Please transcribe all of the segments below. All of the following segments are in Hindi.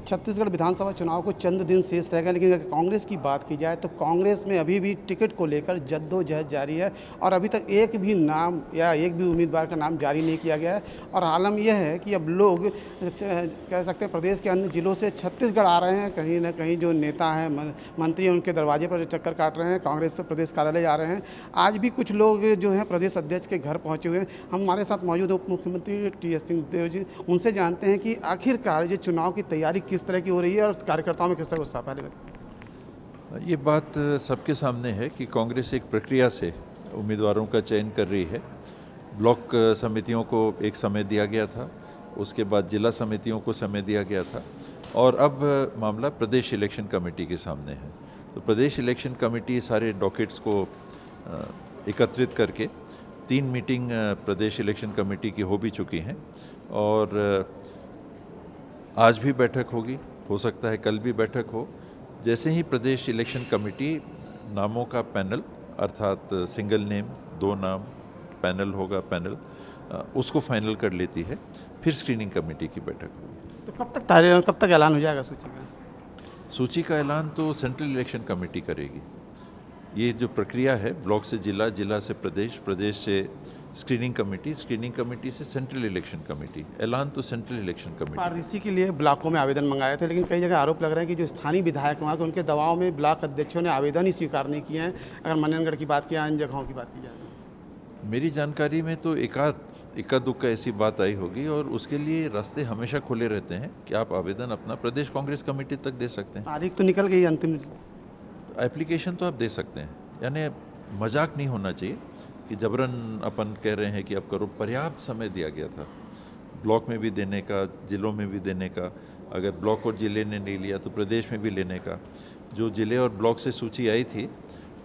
छत्तीसगढ़ विधानसभा चुनाव को चंद दिन शेष रह गए, लेकिन अगर कांग्रेस की बात की जाए तो कांग्रेस में अभी भी टिकट को लेकर जद्दोजहद जारी है और अभी तक एक भी नाम या एक भी उम्मीदवार का नाम जारी नहीं किया गया है। और आलम यह है कि अब लोग कह सकते हैं प्रदेश के अन्य जिलों से छत्तीसगढ़ आ रहे हैं, कहीं ना कहीं जो नेता हैं मंत्री हैं उनके दरवाजे पर चक्कर काट रहे हैं, कांग्रेस से प्रदेश कार्यालय जा रहे हैं। आज भी कुछ लोग जो हैं प्रदेश अध्यक्ष के घर पहुँचे हुए हैं। हमारे साथ मौजूद उप मुख्यमंत्री टी.एस. सिंहदेव जी, उनसे जानते हैं कि आखिरकार ये चुनाव की तैयारी किस तरह की हो रही है और कार्यकर्ताओं में किस तरह उत्साह। पहले ये बात सबके सामने है कि कांग्रेस एक प्रक्रिया से उम्मीदवारों का चयन कर रही है। ब्लॉक समितियों को एक समय दिया गया था, उसके बाद जिला समितियों को समय दिया गया था और अब मामला प्रदेश इलेक्शन कमेटी के सामने है। तो प्रदेश इलेक्शन कमेटी सारे डॉकेट्स को एकत्रित करके 3 मीटिंग प्रदेश इलेक्शन कमेटी की हो भी चुकी हैं और आज भी बैठक होगी, हो सकता है कल भी बैठक हो। जैसे ही प्रदेश इलेक्शन कमेटी नामों का पैनल अर्थात सिंगल नेम 2 नाम पैनल होगा, पैनल उसको फाइनल कर लेती है, फिर स्क्रीनिंग कमेटी की बैठक होगी। तो कब तक ऐलान हो जाएगा सूची का? सूची का ऐलान तो सेंट्रल इलेक्शन कमेटी करेगी। ये जो प्रक्रिया है ब्लॉक से जिला, जिला से प्रदेश, प्रदेश से स्क्रीनिंग कमेटी से सेंट्रल इलेक्शन कमेटी, ऐलान तो सेंट्रल इलेक्शन कमेटी। आरडीसी के लिए ब्लॉकों में आवेदन मंगाए थे, लेकिन कई जगह आरोप लग रहा है कि जो स्थानीय विधायक वहाँ के उनके दबाव में ब्लॉक अध्यक्षों ने आवेदन ही स्वीकार नहीं किए हैं। अगर मनेनगढ़ की बात की, अन्य जगहों की बात की जाए, मेरी जानकारी में तो इक्का दुक्का ऐसी बात आई होगी और उसके लिए रास्ते हमेशा खुले रहते हैं कि आप आवेदन अपना प्रदेश कांग्रेस कमेटी तक दे सकते हैं। तारीख तो निकल गई अंतिम। एप्लीकेशन तो आप दे सकते हैं, यानी मजाक नहीं होना चाहिए कि जबरन अपन कह रहे हैं कि अब करो। पर्याप्त समय दिया गया था ब्लॉक में भी देने का, जिलों में भी देने का। अगर ब्लॉक और जिले ने नहीं लिया तो प्रदेश में भी लेने का। जो जिले और ब्लॉक से सूची आई थी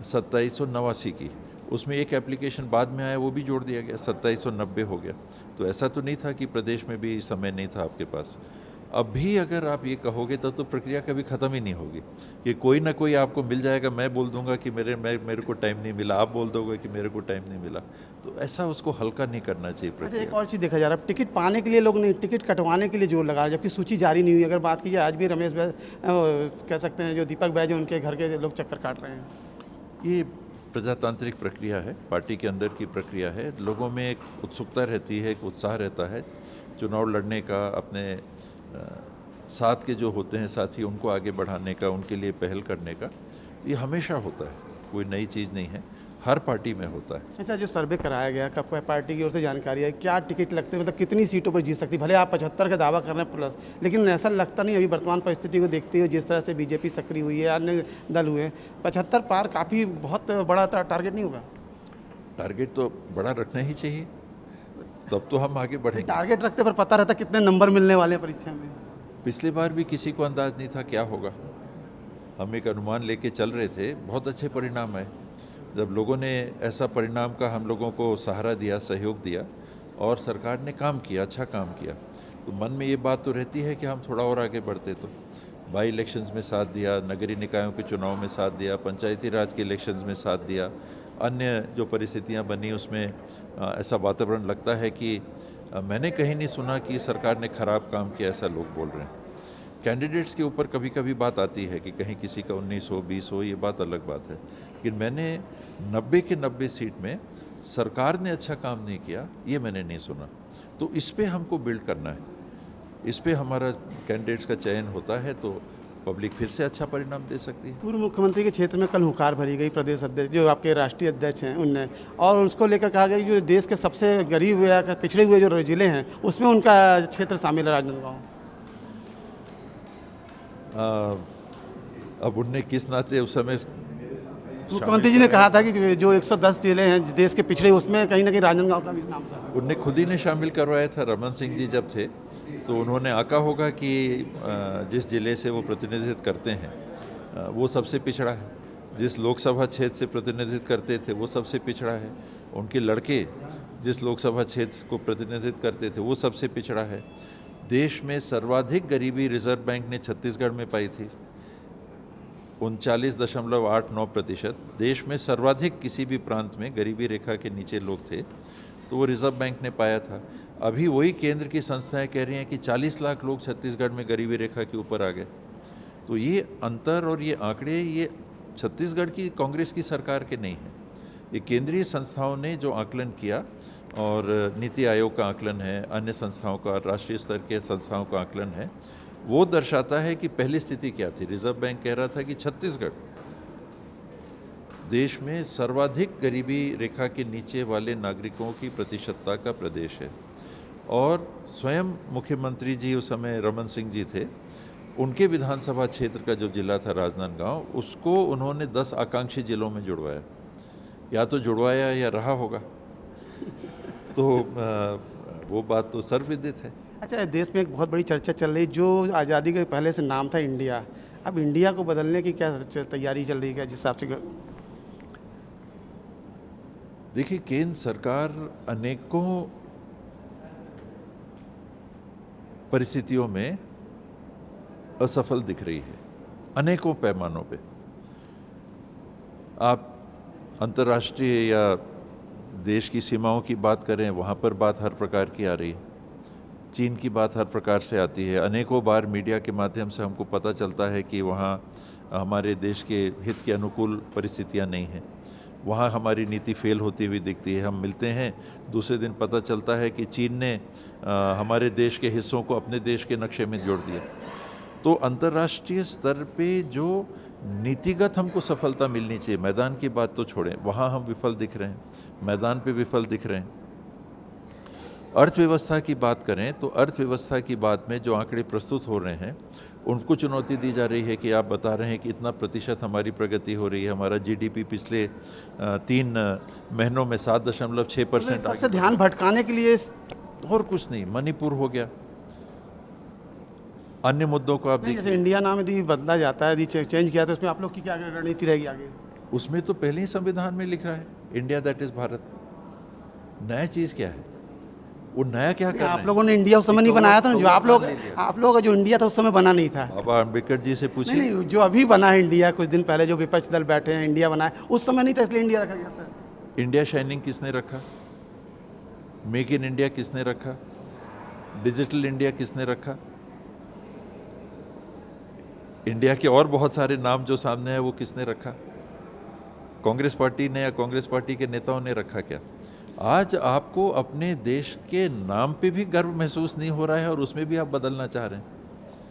2789 की, उसमें एक एप्लीकेशन बाद में आया, वो भी जोड़ दिया गया, 2790 हो गया। तो ऐसा तो नहीं था कि प्रदेश में भी समय नहीं था आपके पास। अब भी अगर आप ये कहोगे तो प्रक्रिया कभी ख़त्म ही नहीं होगी कि कोई ना कोई आपको मिल जाएगा। मैं बोल दूंगा कि मेरे को टाइम नहीं मिला, आप बोल दोगे कि मेरे को टाइम नहीं मिला, तो ऐसा उसको हल्का नहीं करना चाहिए प्रक्रिया। एक और चीज़ देखा जा रहा है, टिकट पाने के लिए लोग नहीं, टिकट कटवाने के लिए जोर लगा रहे हैं, जबकि सूची जारी नहीं हुई। अगर बात की जाए, आज भी रमेश बैज कह सकते हैं, जो दीपक बैज, उनके घर के लोग चक्कर काट रहे हैं। ये प्रजातांत्रिक प्रक्रिया है, पार्टी के अंदर की प्रक्रिया है। लोगों में एक उत्सुकता रहती है, एक उत्साह रहता है चुनाव लड़ने का, अपने साथ के जो होते हैं साथी उनको आगे बढ़ाने का, उनके लिए पहल करने का। ये हमेशा होता है, कोई नई चीज़ नहीं है, हर पार्टी में होता है। अच्छा, जो सर्वे कराया गया, कब पार्टी की ओर से जानकारी है, क्या टिकट लगते हैं, मतलब कितनी सीटों पर जीत सकती? भले आप 75 का दावा कर रहे हैं प्लस, लेकिन ऐसा लगता नहीं अभी वर्तमान परिस्थिति को देखते हुए, जिस तरह से बीजेपी सक्रिय हुई है, अन्य दल हुए, 75 पार काफ़ी बहुत बड़ा टारगेट नहीं होगा? टारगेट तो बड़ा रखना ही चाहिए, तब तो हम आगे बढ़ेंगे। टारगेट रखते पर पता रहता कितने नंबर मिलने वाले हैं परीक्षा में। पिछली बार भी किसी को अंदाज नहीं था क्या होगा। हम एक अनुमान लेके चल रहे थे, बहुत अच्छे परिणाम आए। जब लोगों ने ऐसा परिणाम का हम लोगों को सहारा दिया, सहयोग दिया और सरकार ने काम किया, अच्छा काम किया, तो मन में ये बात तो रहती है कि हम थोड़ा और आगे बढ़ते। तो बाई इलेक्शंस में साथ दिया, नगरीय निकायों के चुनाव में साथ दिया, पंचायती राज के इलेक्शंस में साथ दिया, अन्य जो परिस्थितियां बनी उसमें ऐसा वातावरण लगता है कि मैंने कहीं नहीं सुना कि सरकार ने ख़राब काम किया, ऐसा लोग बोल रहे हैं। कैंडिडेट्स के ऊपर कभी कभी बात आती है कि कहीं किसी का 19 हो, 20 हो, ये बात अलग बात है, लेकिन मैंने 90 के 90 सीट में सरकार ने अच्छा काम नहीं किया, ये मैंने नहीं सुना। तो इस पे हमको बिल्ड करना है, इस पे हमारा कैंडिडेट्स का चयन होता है तो पब्लिक फिर से अच्छा परिणाम दे सकती है। पूर्व मुख्यमंत्री के क्षेत्र में कल हुंकार भरी गई प्रदेश अध्यक्ष, जो आपके राष्ट्रीय अध्यक्ष हैं, उनने, और उसको लेकर कहा गया कि जो देश के सबसे गरीब या पिछड़े हुए जो जिले हैं उसमें उनका क्षेत्र शामिल है, राजनांदगांव। अब उनने किस नाते उस समय मुख्यमंत्री जी ने कहा था कि जो 110 जिले हैं देश के पिछड़े, उसमें कहीं ना कहीं राजनांदगांव का भी नाम था। उनने खुद ही ने शामिल करवाया था। रमन सिंह जी जब थे तो उन्होंने आका होगा कि जिस जिले से वो प्रतिनिधित्व करते हैं वो सबसे पिछड़ा है, जिस लोकसभा क्षेत्र से प्रतिनिधित्व करते थे वो सबसे पिछड़ा है, उनके लड़के जिस लोकसभा क्षेत्र को प्रतिनिधित्व करते थे वो सबसे पिछड़ा है। देश में सर्वाधिक गरीबी रिजर्व बैंक ने छत्तीसगढ़ में पाई थी, 39.89%। देश में सर्वाधिक किसी भी प्रांत में गरीबी रेखा के नीचे लोग थे तो वो रिज़र्व बैंक ने पाया था। अभी वही केंद्र की संस्थाएं कह रही हैं कि 40 लाख लोग छत्तीसगढ़ में गरीबी रेखा के ऊपर आ गए। तो ये अंतर और ये आंकड़े ये छत्तीसगढ़ की कांग्रेस की सरकार के नहीं हैं, ये केंद्रीय संस्थाओं ने जो आकलन किया, और नीति आयोग का आकलन है, अन्य संस्थाओं का, राष्ट्रीय स्तर के संस्थाओं का आकलन है, वो दर्शाता है कि पहली स्थिति क्या थी। रिजर्व बैंक कह रहा था कि छत्तीसगढ़ देश में सर्वाधिक गरीबी रेखा के नीचे वाले नागरिकों की प्रतिशतता का प्रदेश है, और स्वयं मुख्यमंत्री जी उस समय रमन सिंह जी थे, उनके विधानसभा क्षेत्र का जो जिला था राजनांदगांव, उसको उन्होंने 10 आकांक्षी जिलों में जुड़वाया, या तो जुड़वाया या रहा होगा। तो वो बात तो सर्वविदित है। अच्छा, देश में एक बहुत बड़ी चर्चा चल रही, जो आज़ादी के पहले से नाम था इंडिया, अब इंडिया को बदलने की क्या तैयारी चल रही है जिस हिसाब से? देखिए, केंद्र सरकार अनेकों परिस्थितियों में असफल दिख रही है, अनेकों पैमानों पे। आप अंतर्राष्ट्रीय या देश की सीमाओं की बात करें, वहाँ पर बात हर प्रकार की आ रही है। चीन की बात हर प्रकार से आती है। अनेकों बार मीडिया के माध्यम से हमको पता चलता है कि वहाँ हमारे देश के हित के अनुकूल परिस्थितियाँ नहीं हैं, वहाँ हमारी नीति फेल होती हुई दिखती है। हम मिलते हैं, दूसरे दिन पता चलता है कि चीन ने हमारे देश के हिस्सों को अपने देश के नक्शे में जोड़ दिया। तो अंतर्राष्ट्रीय स्तर पे जो नीतिगत हमको सफलता मिलनी चाहिए, मैदान की बात तो छोड़ें, वहाँ हम विफल दिख रहे हैं, मैदान पे विफल दिख रहे हैं। अर्थव्यवस्था की बात करें तो अर्थव्यवस्था की बात में जो आंकड़े प्रस्तुत हो रहे हैं, उनको चुनौती दी जा रही है कि आप बता रहे हैं कि इतना प्रतिशत हमारी प्रगति हो रही है, हमारा जीडीपी पिछले 3 महीनों में 7.6% सबसे ध्यान भटकाने के लिए और कुछ नहीं। मणिपुर हो गया, अन्य मुद्दों को आप देखिए। जैसे इंडिया नाम यदि बदला जाता है, यदि चेंज किया, तो उसमें आप लोग की क्या रणनीति रहेगी आगे? उसमें तो पहले ही संविधान में लिख रहा है इंडिया दैट इज भारत। नया चीज़ क्या है? वो नया क्या करना है? आप लोगों ने इंडिया उस समय नहीं बनाया था ना, जो आप लोग का जो इंडिया था उस समय बना नहीं था। बाबा अम्बेडकर जी से पूछिए। नहीं, जो अभी बना है इंडिया, कुछ दिन पहले जो विपक्ष दल बैठे हैं, इंडिया बना है, उस समय नहीं था, इसलिए इंडिया रखा गया था। इंडिया शाइनिंग किसने रखा? मेक इन इंडिया किसने रखा? डिजिटल इंडिया किसने रखा? इंडिया के और बहुत सारे नाम जो सामने है, वो किसने रखा? कांग्रेस पार्टी ने या कांग्रेस पार्टी के नेताओं ने रखा क्या? आज आपको अपने देश के नाम पे भी गर्व महसूस नहीं हो रहा है, और उसमें भी आप बदलना चाह रहे हैं।